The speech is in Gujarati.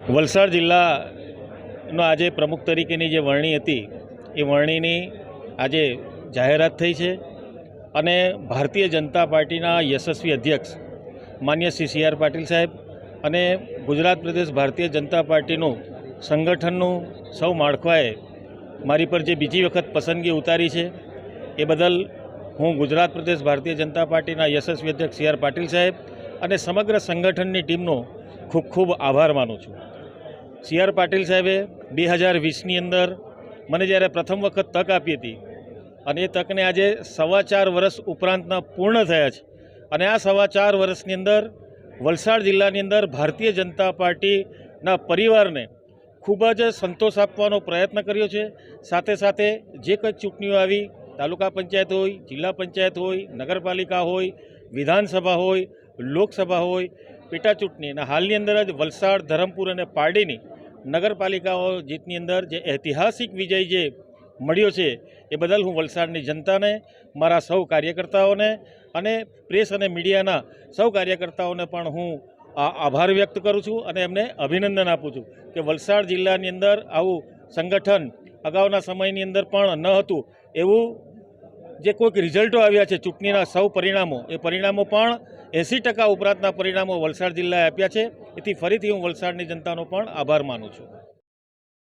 વલસાડ જિલ્લાનો આજે પ્રમુખ તરીકેની જે વરણી હતી એ વરણીની આજે જાહેરાત થઈ છે અને ભારતીય જનતા પાર્ટીના યશસ્વી અધ્યક્ષ માન્ય શ્રી સી આર પાટીલ સાહેબ અને ગુજરાત પ્રદેશ ભારતીય જનતા પાર્ટીનું સંગઠનનું સૌ માળખાએ મારી પર જે બીજી વખત પસંદગી ઉતારી છે એ બદલ હું ગુજરાત પ્રદેશ ભારતીય જનતા પાર્ટીના યશસ્વી અધ્યક્ષ સી આર પાટીલ સાહેબ અને સમગ્ર સંગઠનની ટીમનો ખૂબ ખૂબ આભાર માનું છું। સી આર પાટીલ સાહેબે 2020ની અંદર મને જ્યારે પ્રથમ વખત તક આપી હતી અને એ તકને આજે 4.25 વર્ષ ઉપરાંતના પૂર્ણ થયા છે અને આ 4.25 વર્ષની અંદર વલસાડ જિલ્લાની અંદર ભારતીય જનતા પાર્ટીના પરિવારને ખૂબ જ સંતોષ આપવાનો પ્રયત્ન કર્યો છે। સાથે સાથે જે કંઈ ચૂંટણીઓ આવી, તાલુકા પંચાયત હોય, જિલ્લા પંચાયત હોય, નગરપાલિકા હોય, વિધાનસભા હોય, લોકસભા હોય, પેટા ચૂંટણી અને હાલની અંદર જ વલસાડ, ધરમપુર અને પારડીની નગરપાલિકાઓ જીતની અંદર જે ઐતિહાસિક વિજય જે મળ્યો છે એ બદલ હું વલસાડની જનતાને, મારા સૌ કાર્યકર્તાઓને અને પ્રેસ અને મીડિયાના સૌ કાર્યકર્તાઓને પણ હું આભાર વ્યક્ત કરું છું અને એમને અભિનંદન આપું છું કે વલસાડ જિલ્લાની અંદર આવું સંગઠન અગાઉના સમયની અંદર પણ ન હતું। એવું જે કોઈક રિઝલ્ટો આવ્યા છે ચૂંટણીના સૌ પરિણામો, એ પરિણામો પણ 80% ઉપરાંતના પરિણામો વલસાડ જિલ્લાએ આપ્યા છે। એથી ફરીથી હું વલસાડની જનતાનો પણ આભાર માનું છું।